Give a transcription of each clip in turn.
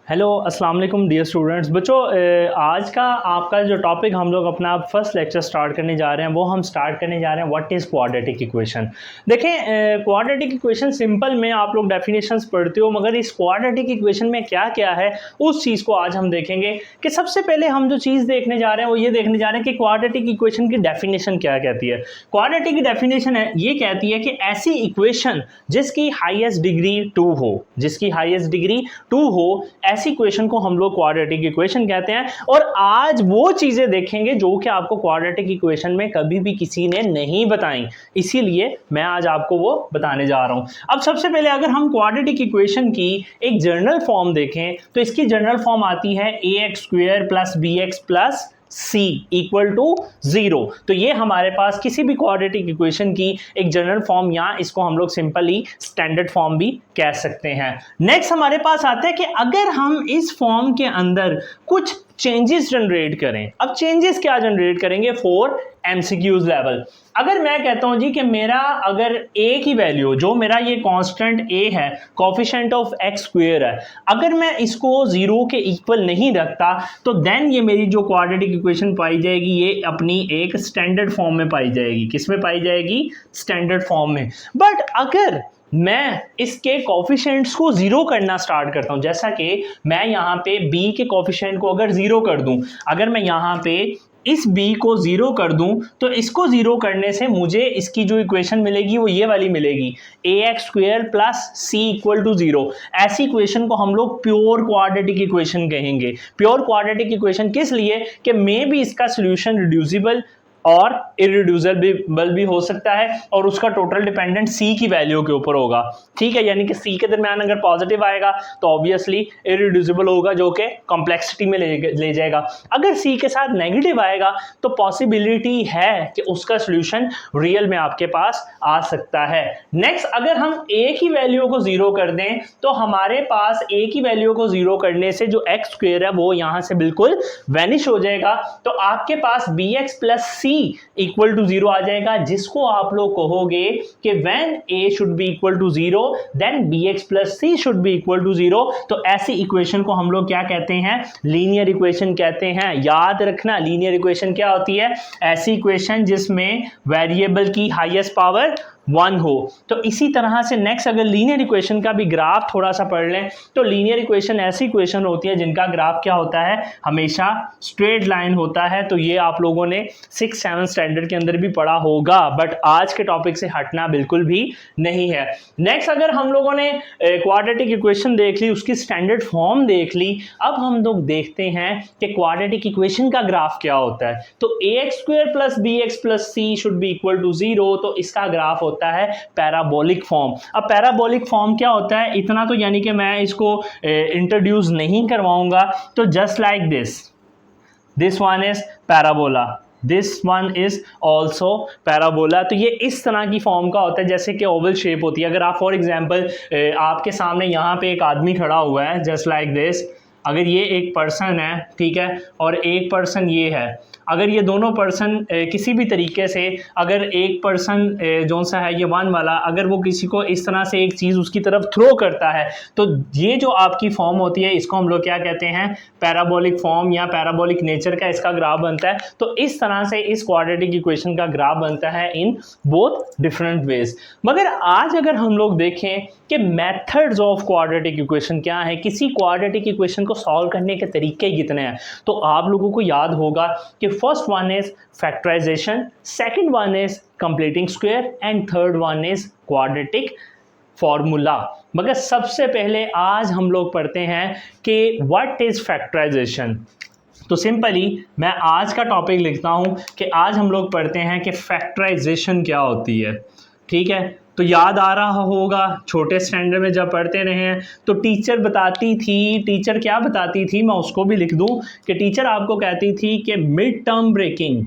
Hello अस्सलाम वालेकुम dear students. बच्चों आज का आपका जो टॉपिक हम लोग अपना फर्स्ट लेक्चर स्टार्ट करने जा रहे हैं वो हम स्टार्ट करने जा रहे हैं व्हाट इज़ क्वाड्रेटिक इक्वेशन। देखें क्वाड्रेटिक इक्वेशन सिंपल में आप लोग डेफिनेशंस पढ़ते हो, मगर इस क्वाड्रेटिक इक्वेशन में क्या क्या है उस चीज़ को आज हम देखेंगे। कि सबसे पहले हम जो चीज़ देखने जा रहे हैं वो ये देखने जा रहे हैं कि क्वाड्रेटिक इक्वेशन की डेफिनेशन क्या कहती है। क्वाड्रेटिक की डेफिनेशन है ये कहती है कि ऐसी इक्वेशन जिसकी हाईएस्ट डिग्री 2 हो, जिसकी हाईएस्ट डिग्री 2 हो, ऐसी इक्वेशन को हम लोग क्वाड्रेटिक इक्वेशन कहते हैं। और आज वो चीजें देखेंगे जो कि आपको क्वाड्रेटिक इक्वेशन में कभी भी किसी ने नहीं बताई, इसीलिए मैं आज आपको वो बताने जा रहा हूं। अब सबसे पहले अगर हम क्वाड्रेटिक इक्वेशन की एक जनरल फॉर्म देखें तो इसकी जनरल फॉर्म आती है ax² plus bx plus c equal to 0। तो ये हमारे पास किसी भी क्वाड्रेटिक इक्वेशन की एक जनरल फॉर्म, या इसको हम लोग सिंपली स्टैंडर्ड फॉर्म भी कह सकते हैं। नेक्स्ट हमारे पास आता है कि अगर हम इस फॉर्म के अंदर कुछ चेंजेस जनरेट करें। अब चेंजेस क्या जनरेट करेंगे फॉर एमसीक्यूज लेवल। अगर मैं कहता हूं जी कि मेरा अगर a की वैल्यू, जो मेरा ये कांस्टेंट a है, कोफिशिएंट ऑफ x² है, अगर मैं इसको 0 के इक्वल नहीं रखता तो देन ये मेरी जो क्वाड्रेटिक इक्वेशन पाई जाएगी ये अपनी एक स्टैंडर्ड फॉर्म में पाई जाएगी। किस में पाई जाएगी? स्टैंडर्ड फॉर्म में। बट अगर मैं इसके कोफिशिएंट्स को 0 करना स्टार्ट करता हूं, जैसा कि मैं यहाँ पे b के कोफिशिएंट को अगर 0 कर दूं, अगर मैं यहाँ पे इस b को 0 कर दूं तो इसको 0 करने से मुझे इसकी जो इक्वेशन मिलेगी वो ये वाली मिलेगी, ax² plus c equal to 0। ऐसी इक्वेशन को हम लोग प्योर क्वाड्रेटिक इक्वेशन कहेंगे। प्योर क्वाड्रेटिक इक्वेशन किस लिए? कि मे भी इसका सोल्यूशन रिड्यूसिबल और इरिड्यूसिबल भी हो सकता है, और उसका टोटल डिपेंडेंट c की वैल्यू के ऊपर होगा। ठीक है, यानी कि c के दरमियान अगर पॉजिटिव आएगा तो ऑब्वियसली इरिड्यूसिबल होगा, जो कि कॉम्प्लेक्सिटी में ले जाएगा। अगर c के साथ नेगेटिव आएगा तो पॉसिबिलिटी है कि उसका सोल्यूशन रियल में आपके पास आ सकता है। नेक्स्ट, अगर हम a की वैल्यू को 0 कर दें तो हमारे पास a की वैल्यू को 0 करने से जो x² है वो यहां से बिल्कुल वैनिश हो जाएगा। तो आपके पास bx plus c equal to 0 आ जाएगा, जिसको आप लोग कहोगे कि when a should be equal to 0 then bx plus c should be equal to 0। तो ऐसी इक्वेशन को हम लोग क्या कहते हैं? लीनियर इक्वेशन कहते हैं। याद रखना, लीनियर इक्वेशन क्या होती है? ऐसी इक्वेशन जिसमें वेरिएबल की हाईएस्ट पावर 1 हो। तो इसी तरह से नेक्स्ट अगर लीनियर इक्वेशन का भी ग्राफ थोड़ा सा पढ़ लें तो लीनियर इक्वेशन ऐसी इक्वेशन होती है जिनका ग्राफ क्या होता है? हमेशा स्ट्रेट लाइन होता है। तो ये आप लोगों ने 6-7 स्टैंडर्ड के अंदर भी पढ़ा होगा, बट आज के टॉपिक से हटना बिल्कुल भी नहीं है। नेक्स्ट, अगर हम लोगों ने क्वाड्रेटिक इक्वेशन देख ली, उसकी स्टैंडर्ड फॉर्म देख ली, अब हम लोग देखते हैं कि क्वाड्रेटिक इक्वेशन का ग्राफ क्या होता है। तो ax² plus bx plus c should be equal to 0। तो इसका ग्राफ होता है पैराबोलिक फॉर्म। अब पैराबोलिक फॉर्म क्या होता है इतना तो यानी कि मैं इसको इंट्रोड्यूस नहीं करवाऊंगा। तो just like this one is parabola, this one is also parabola. तो ये इस तरह की फॉर्म का होता है जैसे कि ओवल शेप होती है। अगर आप फॉर एग्जांपल आपके सामने यहाँ पे एक आदमी खड़ा हुआ है जस्ट लाइक दिस, अगर ये एक पर्सन है, ठीक है, और एक पर्सन ये है, अगर ये दोनों पर्सन किसी भी तरीके से, अगर एक पर्सन जो सा है ये 1 वाला, अगर वो किसी को इस तरह से एक चीज़ उसकी तरफ थ्रो करता है तो ये जो आपकी फॉर्म होती है इसको हम लोग क्या कहते हैं? पैराबोलिक फॉर्म या पैराबोलिक नेचर का इसका ग्राफ बनता है। तो इस तरह से इस क्वाड्रेटिक इक्वेशन का ग्राफ बनता है इन बोथ डिफरेंट वेज। मगर आज अगर हम लोग देखें कि मेथड्स ऑफ क्वाड्रेटिक इक्वेशन क्या है, किसी क्वाड्रेटिक इक्वेशन को सॉल्व करने के तरीके कितने हैं, तो आप लोगों को याद होगा कि first one is factorisation, second one is completing square and third one is quadratic formula. मगर सबसे पहले आज हम लोग पढ़ते हैं कि व्हाट इज फैक्टराइजेशन। तो सिंपली मैं आज का टॉपिक लिखता हूं कि आज हम लोग पढ़ते हैं कि फैक्टराइजेशन क्या होती है। ठीक है, तो याद आ रहा होगा छोटे स्टैंडर्ड में जब पढ़ते रहे हैं तो टीचर बताती थी, टीचर क्या बताती थी मैं उसको भी लिख दूं कि टीचर आपको कहती थी कि मिड टर्म ब्रेकिंग।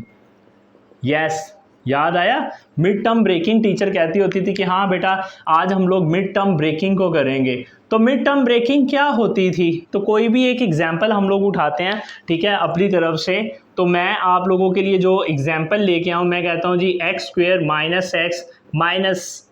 यस, याद आया? मिड टर्म ब्रेकिंग टीचर कहती होती थी कि हाँ बेटा आज हम लोग मिड टर्म ब्रेकिंग को करेंगे। तो मिड टर्म ब्रेकिंग क्या होती थी? तो कोई भी एक एग्जाम्पल हम लोग उठाते हैं, ठीक है, अपनी तरफ से। तो मैं आप लोगों के लिए जो एग्जाम्पल लेके आऊँ, मैं कहता हूँ जी x² - x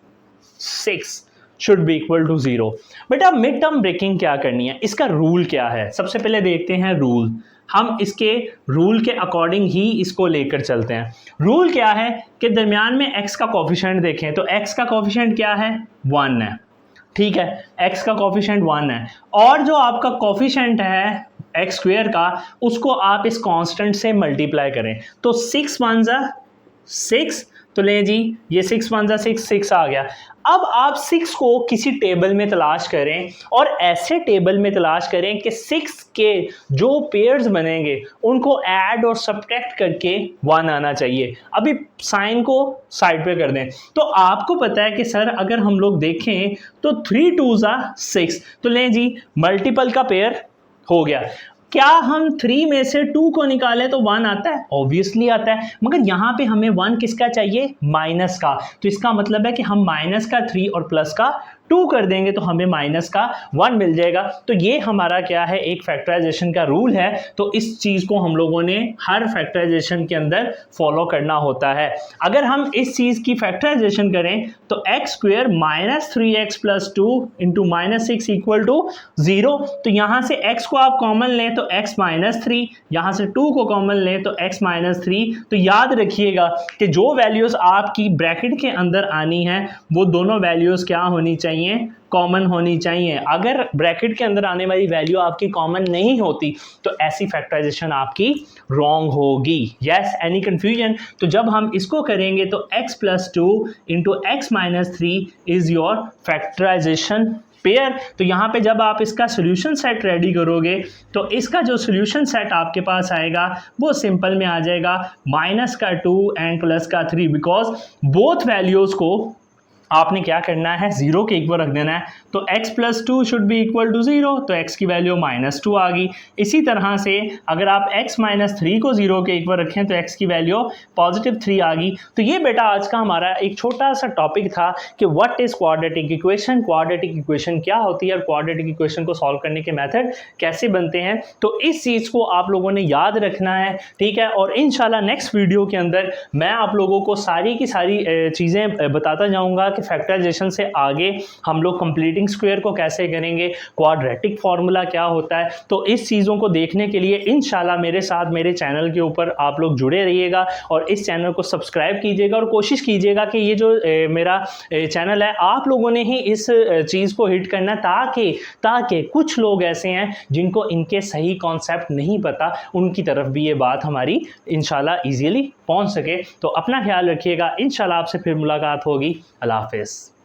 - 6 should be equal to 0। बेटा मिड टर्म ब्रेकिंग क्या करनी है, इसका रूल क्या है, सबसे पहले देखते हैं रूल। हम इसके रूल के अकॉर्डिंग ही इसको लेकर चलते हैं। रूल क्या है कि दरमियान में x का कोफिशिएंट देखें तो x का कोफिशिएंट क्या है, 1 है, ठीक है, x का कोफिशिएंट 1 है, और जो आपका कोफिशिएंट है एक्स स्क्वेयर का उसको आप इस कांस्टेंट से मल्टीप्लाई करें तो 6 1 जा 6, तो ले जी ये 6 1 जा 6, 6 आ गया। अब आप 6 को किसी टेबल में तलाश करें और ऐसे टेबल में तलाश करें कि 6 के जो पेयर्स बनेंगे उनको ऐड और सब्ट्रैक्ट करके 1 आना चाहिए। अभी साइन को साइड पे कर दें तो आपको पता है कि सर अगर हम लोग देखें तो 3 2 जा 6, तो लें जी मल्टीपल का पेयर हो गया। क्या हम 3 में से 2 को निकालें तो 1 आता है, ऑब्वियसली आता है, मगर यहाँ पे हमें 1 किसका चाहिए, माइनस का, तो इसका मतलब है कि हम माइनस का 3 और प्लस का 2 कर देंगे तो हमें माइनस का 1 मिल जाएगा। तो ये हमारा क्या है, एक फैक्टराइजेशन का रूल है, तो इस चीज़ को हम लोगों ने हर फैक्टराइजेशन के अंदर फॉलो करना होता है। अगर हम इस चीज़ की फैक्टराइजेशन करें तो x square minus 3x plus 2 into minus 6 equal to 0, तो यहाँ से x को आप कॉमन लें तो x माइनस 3, यहाँ से 2 को कॉमन लें तो x माइनस 3। तो याद रखिएगा कि जो वैल्यूज़ आपकी ब्रैकेट के अंदर आनी है वो दोनों वैल्यूज़ क्या होनी चाहिए, कॉमन होनी चाहिए। अगर ब्रैकेट के अंदर आने वाली वैल्यू आपकी कॉमन नहीं होती तो ऐसी फैक्टराइजेशन आपकी रॉन्ग होगी। Yes, any confusion? तो जब हम इसको करेंगे तो x plus 2 into x minus 3 is your factorisation pair. तो यहाँ पे जब आप इसका सोल्यूशन सेट रेडी करोगे तो इसका जो सोल्यूशन सेट आपके पास आएगा वो सिंपल में आ जाएगा माइनस का 2 एंड प्लस का 3, बिकॉज बोथ वैल्यूज़ को आपने क्या करना है, 0 के इक्वल रख देना है। तो x plus 2 should be equal to 0, तो x की वैल्यू माइनस 2 आ गई। इसी तरह से अगर आप x माइनस 3 को 0 के इक्वल रखें तो x की वैल्यू पॉजिटिव 3 आ गई। तो ये बेटा आज का हमारा एक छोटा सा टॉपिक था कि what is quadratic equation, quadratic equation क्या होती है और क्वाड्रेटिक इक्वेशन को सॉल्व करने के मेथड कैसे बनते हैं। तो इस चीज़ को आप लोगों ने याद रखना है, ठीक है। और इंशाल्लाह नेक्स्ट वीडियो के अंदर मैं आप लोगों को सारी की सारी चीज़ें बताता जाऊँगा कि फैक्टराइजेशन से आगे हम लोग कंप्लीटिंग स्क्वायर को कैसे करेंगे, क्वाड्रेटिक फार्मूला क्या होता है। तो इस चीज़ों को देखने के लिए इंशाल्लाह मेरे साथ मेरे चैनल के ऊपर आप लोग जुड़े रहिएगा और इस चैनल को सब्सक्राइब कीजिएगा और कोशिश कीजिएगा कि ये जो मेरा चैनल है आप लोगों ने ही इस चीज़ को हिट करना, ताकि कुछ लोग ऐसे हैं जिनको इनके सही कॉन्सेप्ट नहीं पता, उनकी तरफ भी ये बात हमारी इंशाल्लाह ईजीली पहुंच सके। तो अपना ख्याल रखिएगा, इंशाल्लाह आपसे फिर मुलाकात होगी। अल्लाह हाफ़िज़।